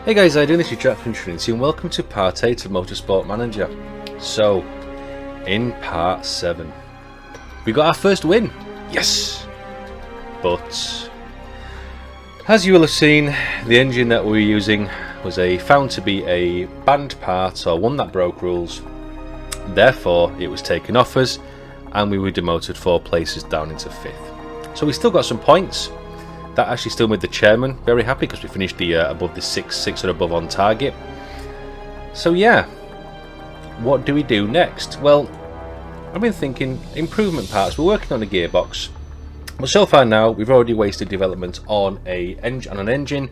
Hey guys, how you doing? This is Jack from Trinity and welcome to part 8 of Motorsport Manager. So, in part 7, we got our first win! Yes! But, as you will have seen, the engine that we were using was found to be a banned part or one that broke rules. Therefore, it was taken off us and we were demoted 4 places down into 5th. So we still got some points. That actually still made the chairman very happy because we finished the above the 6 or above on target. So yeah, what do we do next? Well, I've been thinking improvement parts. We're working on a gearbox, but so far now we've already wasted development on an engine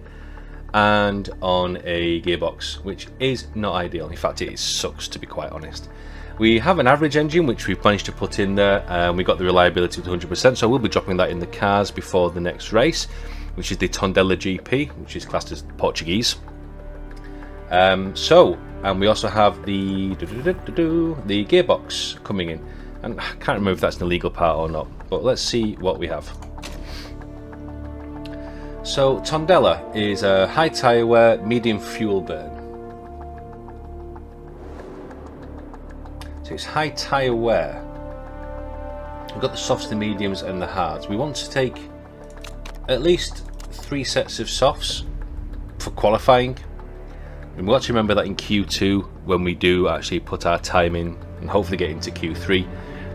and on a gearbox, which is not ideal. In fact, it sucks, to be quite honest. We have an average engine which we've managed to put in there, and we got the reliability to 100%, so we'll be dropping that in the cars before the next race, which is the Tondela GP, which is classed as Portuguese. And we also have the gearbox coming in, and I can't remember if that's an illegal part or not, but let's see what we have. So Tondela is a high tyre wear, medium fuel burn. It's high tyre wear. We've got the softs, the mediums and the hards. We want to take at least 3 sets of softs for qualifying. And we've got to remember that in Q2, when we do actually put our time in and hopefully get into Q3,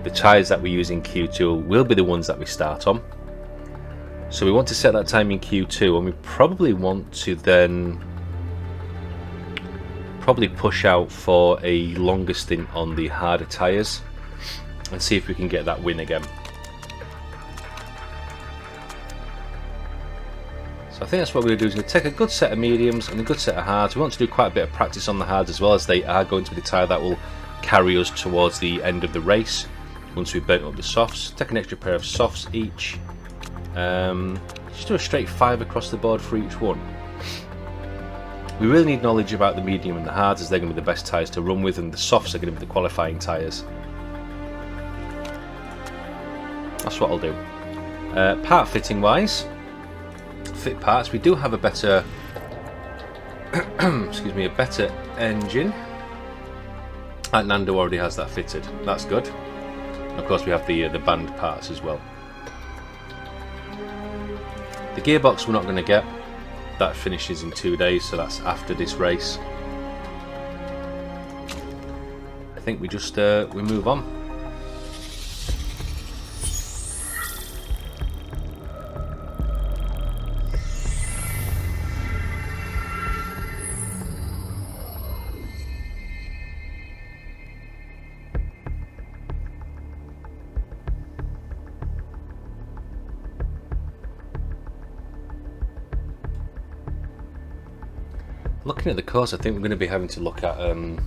the tyres that we use in Q2 will be the ones that we start on. So we want to set that time in Q2, and we probably want to then push out for a longer stint on the harder tyres and see if we can get that win again. So I think that's what we're going to do, is going to take a good set of mediums and a good set of hards. We want to do quite a bit of practice on the hards as well, as they are going to be the tyre that will carry us towards the end of the race once we've burnt up the softs. Take an extra pair of softs each. Just do a straight 5 across the board for each one. We really need knowledge about the medium and the hards, as they're going to be the best tyres to run with, and the softs are going to be the qualifying tyres. That's what I'll do. Part fitting wise, fit parts, we do have a better excuse me, a better engine, and Nando already has that fitted. That's good. And of course we have the banned parts as well. The gearbox we're not going to get. That finishes in 2 days, so that's after this race. I think we just we move on. Looking at the course, I think we're going to be having to look at a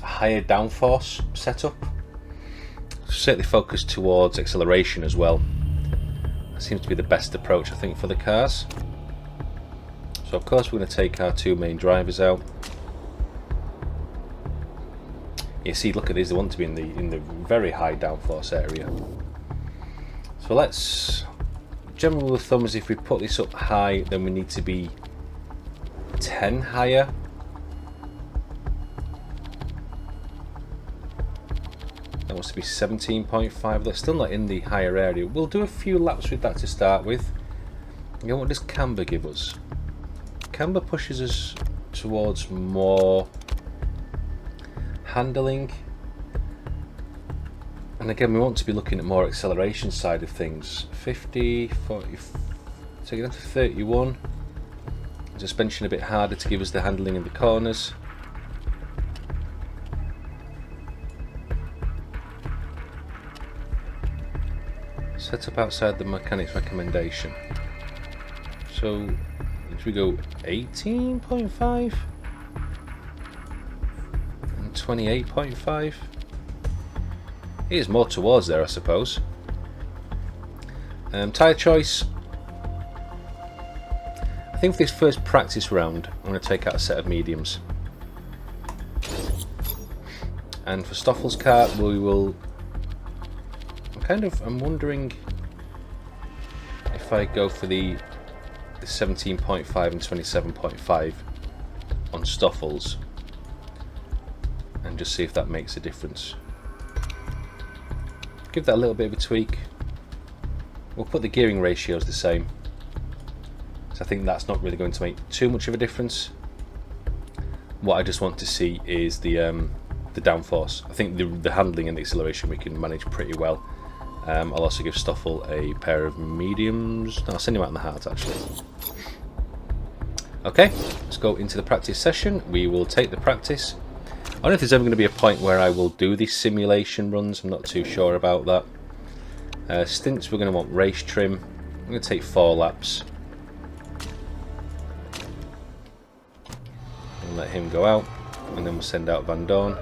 higher downforce setup. Certainly focused towards acceleration as well. That seems to be the best approach, I think, for the cars. So of course we're going to take our 2 main drivers out. You see, look at these, they want to be in the very high downforce area. So let's, general rule of thumb is if we put this up high, then we need to be 10 higher. That wants to be 17.5. That's still not in the higher area. We'll do a few laps with that to start with. Again, what does camber give us? Camber pushes us towards more handling, and again we want to be looking at more acceleration side of things. 50, 40, take it down to 31. Suspension a bit harder to give us the handling in the corners. Set up outside the mechanic's recommendation. So if we go 18.5 and 28.5, it is more towards there, I suppose. Tyre choice. I think for this first practice round, I'm going to take out a set of mediums. And for Stoffel's car, we will. I'm wondering if I go for the the 17.5 and 27.5 on Stoffel's and just see if that makes a difference. Give that a little bit of a tweak. We'll put the gearing ratios the same, so I think that's not really going to make too much of a difference. What I just want to see is the downforce. I think the handling and the acceleration we can manage pretty well. I'll also give Stoffel a pair of mediums. No, I'll send him out in the hards actually. Okay, let's go into the practice session. We will take the practice. I don't know if there's ever going to be a point where I will do these simulation runs. I'm not too sure about that. Stints, we're going to want race trim. I'm going to take 4 laps. And let him go out. And then we'll send out Van Dorn.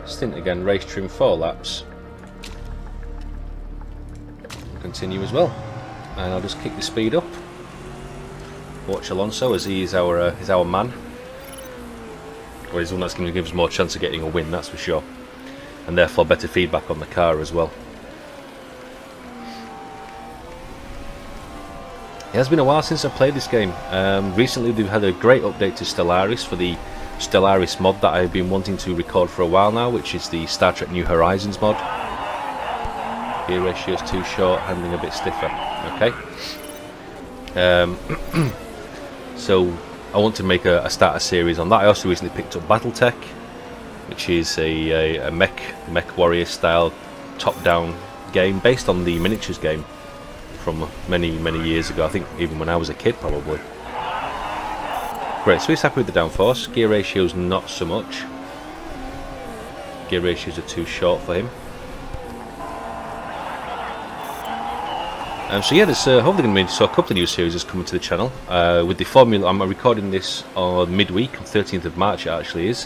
Stint again, race trim, 4 laps. Continue as well. And I'll just kick the speed up. Watch Alonso as he is our man. Or he's the one that's going to give us more chance of getting a win, that's for sure. And therefore better feedback on the car as well. It has been a while since I played this game. Recently they've had a great update to Stellaris for the Stellaris mod that I've been wanting to record for a while now, which is the Star Trek New Horizons mod. Gear ratio is too short, handling a bit stiffer. Okay. So I want to make a starter series on that. I also recently picked up BattleTech, which is a mech warrior style top-down game based on the miniatures game from many years ago. I think even when I was a kid, probably. Great, so he's happy with the downforce. Gear ratios not so much. Gear ratios are too short for him. So yeah, there's hopefully going to be a couple of new series coming to the channel. With the Formula, I'm recording this on midweek, on 13th of March it actually is.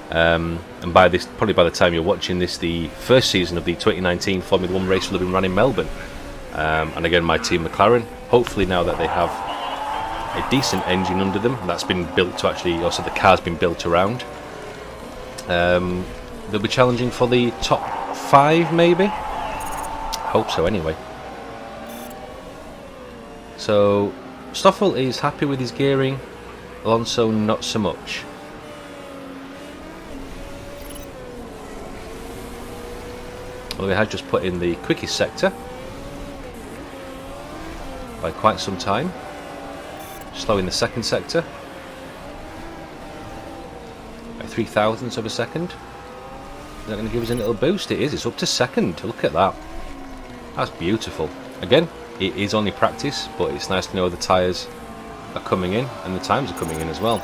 And probably by the time you're watching this, the first season of the 2019 Formula 1 race will have been run in Melbourne. And again, my team McLaren, hopefully now that they have a decent engine under them, that's been built to actually, also the car's been built around. They'll be challenging for the top 5 maybe? Hope so anyway. So Stoffel is happy with his gearing, Alonso not so much. Well, he has just put in the quickest sector by quite some time, slowing the second sector by 0.003 of a second. Is that going to give us a little boost? It is, it's up to second. Look at that. That's beautiful. Again, it is only practice, but it's nice to know the tyres are coming in and the times are coming in as well.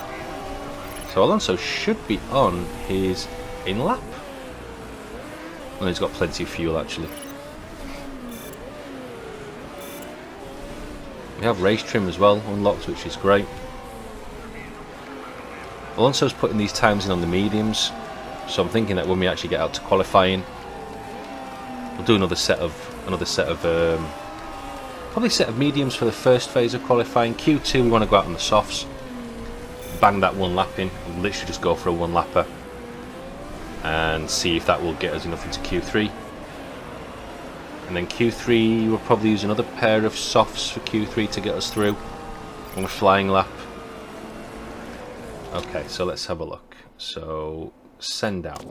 So Alonso should be on his in-lap. Well, he's got plenty of fuel actually. We have race trim as well unlocked, which is great. Alonso's putting these times in on the mediums, so I'm thinking that when we actually get out to qualifying, we'll do another set of probably set of mediums for the first phase of qualifying. Q2 we want to go out on the softs, bang that one lap in, and literally just go for a one lapper and see if that will get us enough into Q3. And then Q3 we'll probably use another pair of softs for Q3 to get us through on a flying lap. Okay, so let's have a look. So send out.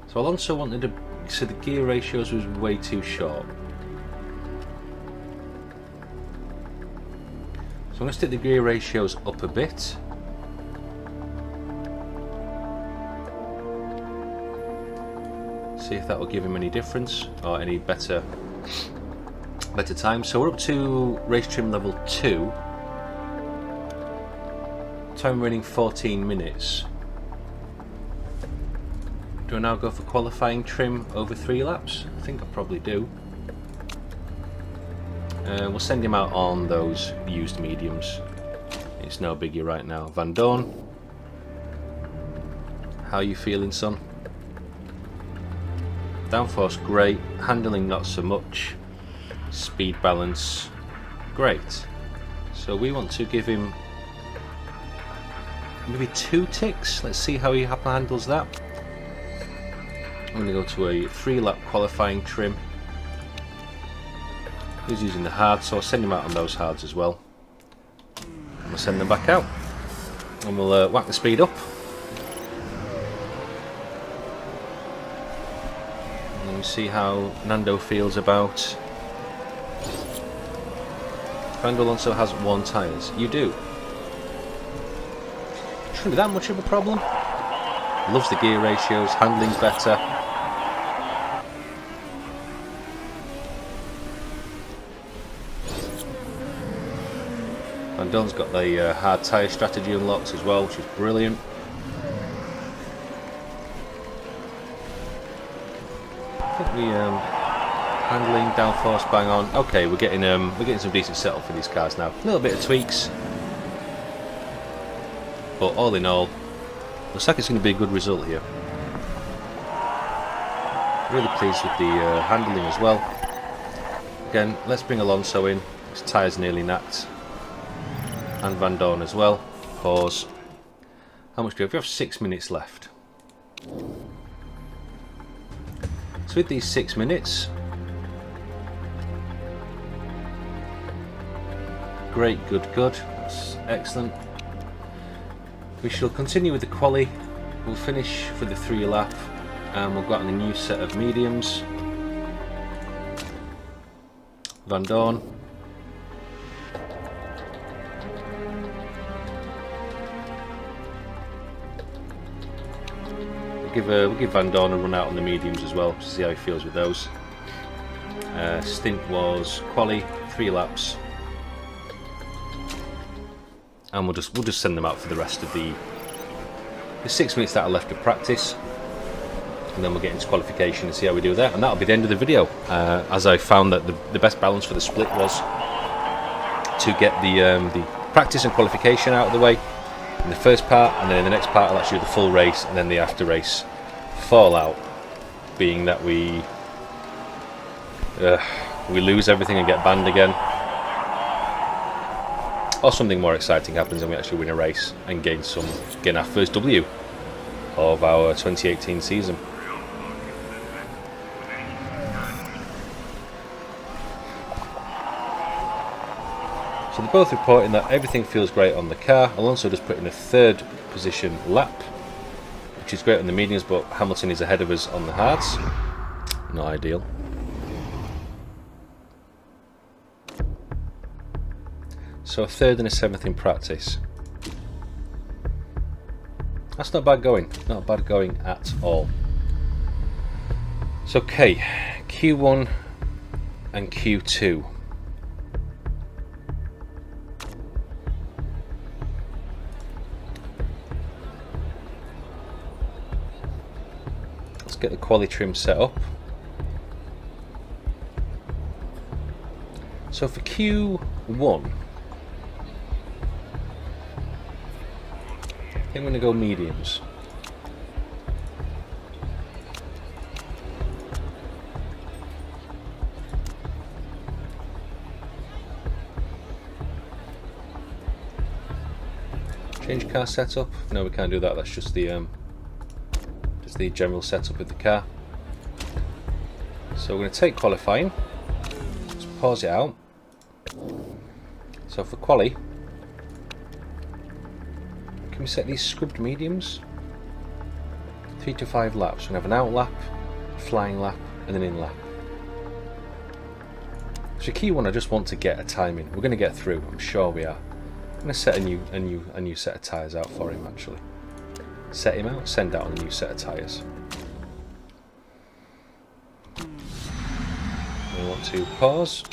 So Alonso wanted to, so the gear ratios was way too short. So I'm going to stick the gear ratios up a bit. See if that will give him any difference or any better time. So we're up to race trim level 2. Time running 14 minutes. Do I now go for qualifying trim over 3 laps? I think I probably do. We'll send him out on those used mediums. It's no biggie right now. Van Dorn, how are you feeling, son? Downforce great, handling not so much, speed balance great. So we want to give him maybe 2 ticks. Let's see how he handles that. I'm going to go to a 3-lap qualifying trim. He's using the hard, so I'll send him out on those hards as well. And we'll send them back out. And we'll whack the speed up. And we'll see how Nando feels about... Fernando Alonso has 1 tyres. You do. Shouldn't be that much of a problem. Loves the gear ratios, handling's better. Van Dorn's got the hard tyre strategy unlocked as well, which is brilliant. I think the handling, downforce, bang on. Okay, we're getting some decent setup for these cars now. A little bit of tweaks, but all in all, looks like it's going to be a good result here. Really pleased with the handling as well. Again, let's bring Alonso in. His tyres nearly knacked. And Van Dorn as well. Pause. How much do we have? We have 6 minutes left. So with these 6 minutes, great, good. That's excellent. We shall continue with the quali. We'll finish for the 3 lap, and we'll go on a new set of mediums. Van Dorn. We'll give Van Dorn a run out on the mediums as well, to see how he feels with those. Stint was quali, 3 laps. And we'll just send them out for the rest of the 6 minutes that are left of practice, and then we'll get into qualification and see how we do there, and that'll be the end of the video. As I found that the best balance for the split was to get the practice and qualification out of the way in the first part, and then in the next part I'll actually do the full race and then the after race fallout, being that we lose everything and get banned again. Or something more exciting happens and we actually win a race and gain our first W of our 2018 season. So they're both reporting that everything feels great on the car. Alonso just put in a 3rd position lap, which is great on the mediums, but Hamilton is ahead of us on the hards. Not ideal. So a 3rd and a 7th in practice. That's not bad going. Not bad going at all. So okay, Q1 and Q2. Let's get the quali trim set up. So for Q1, I think I'm going to go mediums. Change car setup? No, we can't do that. That's just the general setup of the car. So we're going to take qualifying. Let's pause it out. So for quali, can we set these scrubbed mediums? 3 to 5 laps. We're going to have an out lap, a flying lap, and an in lap. So key one, I just want to get a time in. We're going to get through, I'm sure we are. I'm going to set a new set of tyres out for him actually. Set him out, send out a new set of tyres. We want to pause.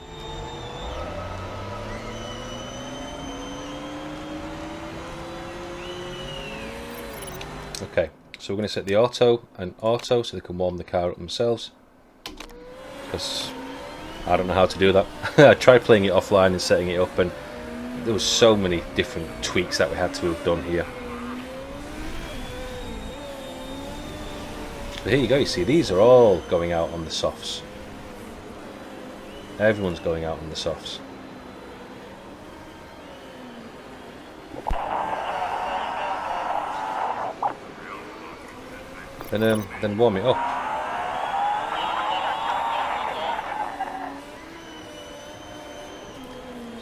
Okay, so we're going to set the auto and auto so they can warm the car up themselves, because I don't know how to do that. I tried playing it offline and setting it up, and there was so many different tweaks that we had to have done here. But here you go, you see these are all going out on the softs. Everyone's going out on the softs. Then warm it up.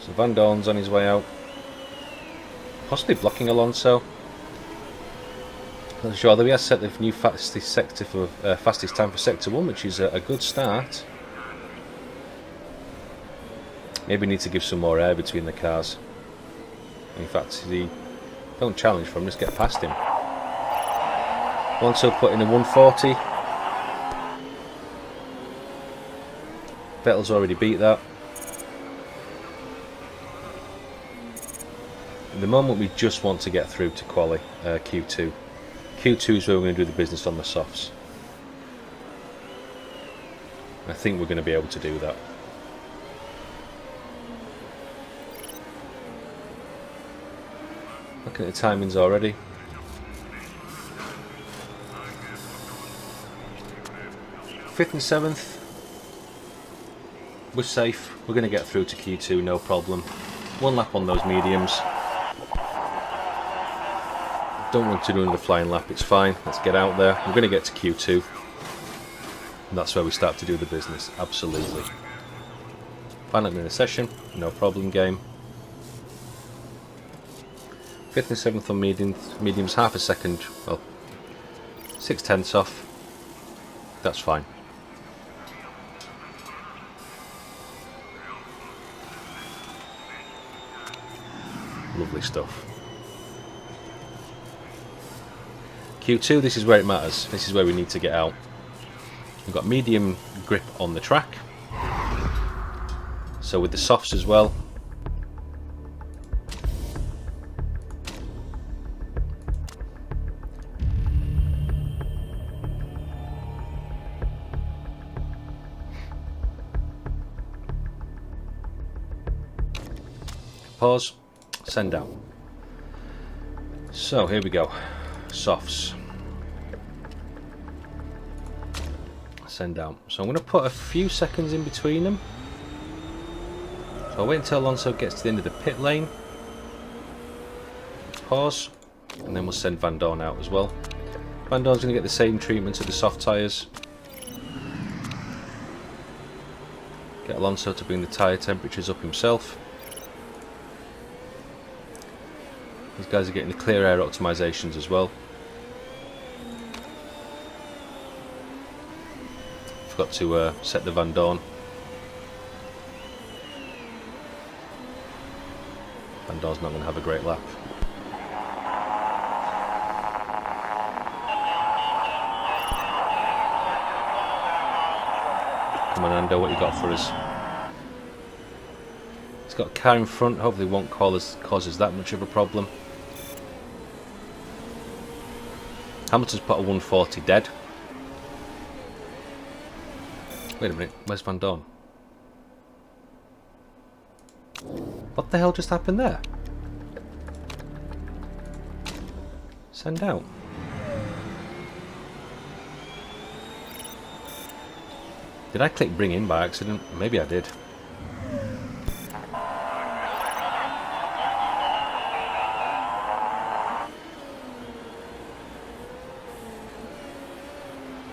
So Van Dorn's on his way out. possibly blocking Alonso. Not sure, although he has set the new fastest sector for fastest time for sector 1, which is a good start. Maybe need to give some more air between the cars. In fact, don't challenge for him, just get past him. Alonso put in a 140. Vettel's already beat that. At the moment we just want to get through to quali Q2. Q2 is where we're going to do the business on the softs. I think we're going to be able to do that. Looking at the timings already. Fifth and 7th. We're safe. We're going to get through to Q2, no problem. One lap on those mediums. Don't want to do another flying lap, it's fine. Let's get out there. We're going to get to Q2. And that's where we start to do the business, absolutely. Final minute session, no problem game. 5th and 7th on mediums, half a second, well, 6/10 off. That's fine. Lovely stuff. Q2, this is where it matters. This is where we need to get out. We've got medium grip on the track. So with the softs as well. Pause, send out. So here we go. Softs. Send out. So I'm going to put a few seconds in between them. So I'll wait until Alonso gets to the end of the pit lane. Pause. And then we'll send Van Dorn out as well. Van Dorn's going to get the same treatment of the soft tyres. Get Alonso to bring the tyre temperatures up himself. These guys are getting the clear air optimizations as well. Forgot to set the Van Dorn. Van Dorn's not going to have a great lap. Come on, Ando, what you got for us? He's got a car in front, hopefully it won't cause us that much of a problem. Hamilton's put a 140 dead. Wait a minute, where's Van Dorn? What the hell just happened there? Send out. Did I click bring in by accident? Maybe I did.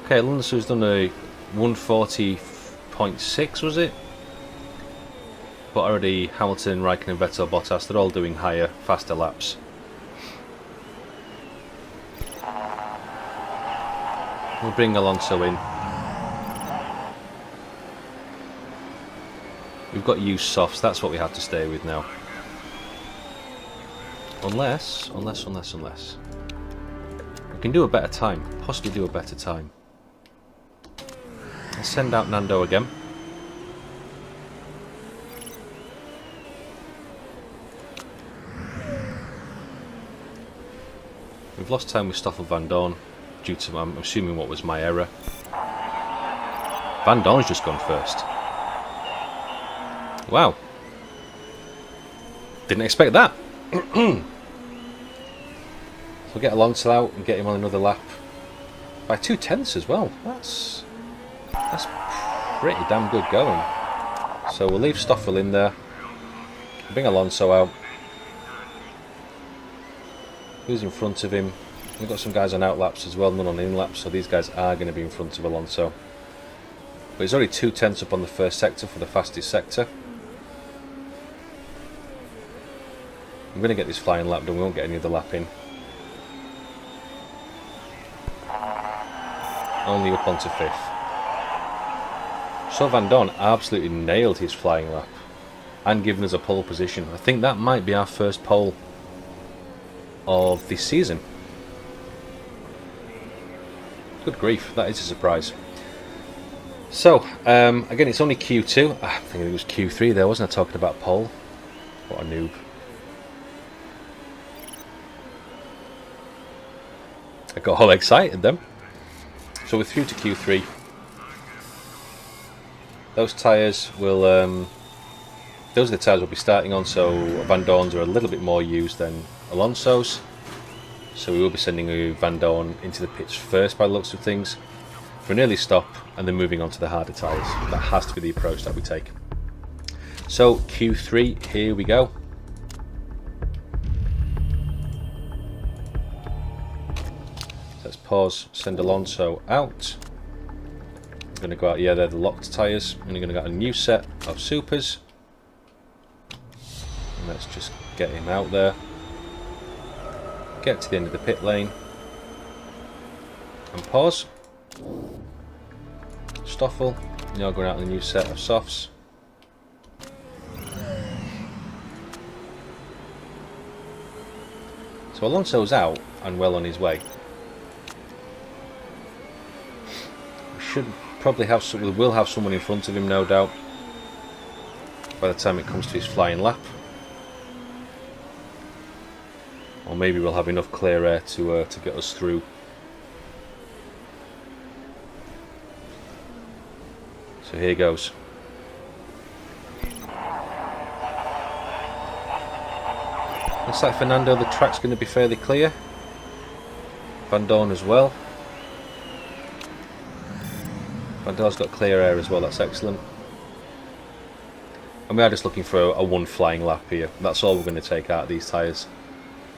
Okay, Alonso's done a 140.6, was it? But already Hamilton, Raikkonen, Vettel, Bottas, they're all doing higher, faster laps. We'll bring Alonso in. We've got used softs, that's what we have to stay with now. Unless. We can do a better time, possibly do a better time. Let's send out Nando again. We've lost time with Stoffel Van Dorn due to, I'm assuming, what was my error. Van Dorn's just gone first. Wow. Didn't expect that. So we'll get Alonso out and get him on another lap. By 2/10 as well. That's pretty damn good going. So we'll leave Stoffel in there. Bring Alonso out. Who's in front of him? We've got some guys on out laps as well, none on in laps, so these guys are going to be in front of Alonso. But he's already 2/10 up on the first sector for the fastest sector. I'm going to get this flying lap done, we won't get any other lap in. Only up onto 5th. So Van Dorn absolutely nailed his flying lap and given us a pole position. I think that might be our first pole of this season. Good grief, that is a surprise. So, again, it's only Q2. I think it was Q3 there, wasn't I, talking about pole? What a noob. I got all excited then. So we're through to Q3. Those tyres will, those are the tyres we'll be starting on, so Van Dorn's are a little bit more used than Alonso's. So we will be sending Van Dorn into the pits first by the looks of things, for an early stop, and then moving on to the harder tyres. That has to be the approach that we take. So Q3, here we go. Let's pause, send Alonso out. I'm going to go out, yeah, they're the locked tyres. And we're going to get a new set of supers. And let's just get him out there. Get to the end of the pit lane. And pause. Stoffel, now going out on a new set of softs. So Alonso's out and well on his way. We should probably have some, we will have someone in front of him, no doubt, by the time it comes to his flying lap. Or maybe we'll have enough clear air to get us through. So here goes. Looks like Fernando, the track's going to be fairly clear. Van Dorn as well. Van Dorn's got clear air as well, that's excellent. And we are just looking for a one flying lap here. That's all we're going to take out of these tyres.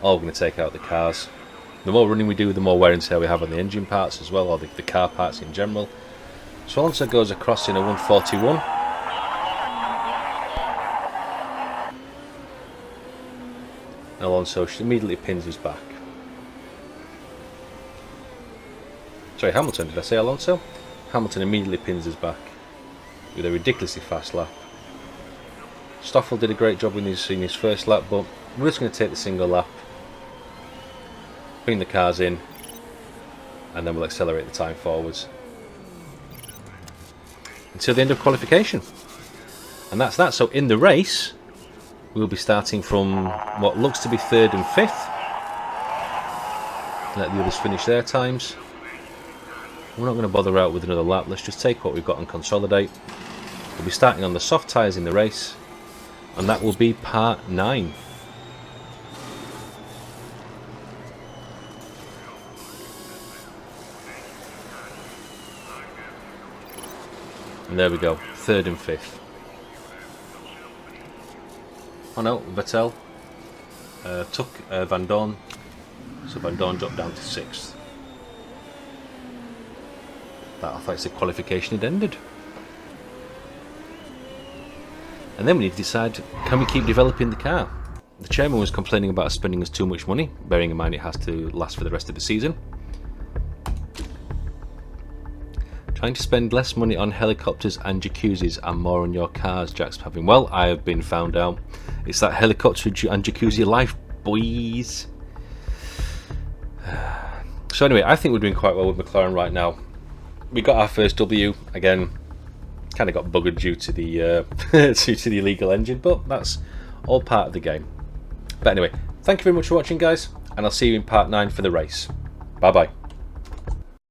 All we're going to take out of the cars. The more running we do, the more wear and tear we have on the engine parts as well, or the car parts in general. So Alonso goes across in a 141. Alonso immediately pins us back. Sorry, Hamilton, did I say Alonso? Hamilton immediately pins us back with a ridiculously fast lap. Stoffel did a great job in his first lap, but we're just going to take the single lap, bring the cars in, and then we'll accelerate the time forwards until the end of qualification. And that's that. So in the race, we'll be starting from what looks to be 3rd and 5th. Let the others finish their times. We're not going to bother out with another lap. Let's just take what we've got and consolidate. We'll be starting on the soft tyres in the race, and that will be part 9. And there we go, 3rd and 5th. Oh no, Vettel took Van Dorn, so Van Dorn dropped down to 6th. That, I thought the qualification had ended. And then we need to decide, can we keep developing the car? The chairman was complaining about us spending us too much money, bearing in mind it has to last for the rest of the season. Trying to spend less money on helicopters and jacuzzis and more on your cars, Jack's having. Well, I have been found out. It's that helicopter and jacuzzi life, boys. So anyway, I think we're doing quite well with McLaren right now. We got our first W. Again, kind of got buggered due to the due to the illegal engine, but that's all part of the game. But anyway, thank you very much for watching, guys, and I'll see you in part 9 for the race. Bye bye.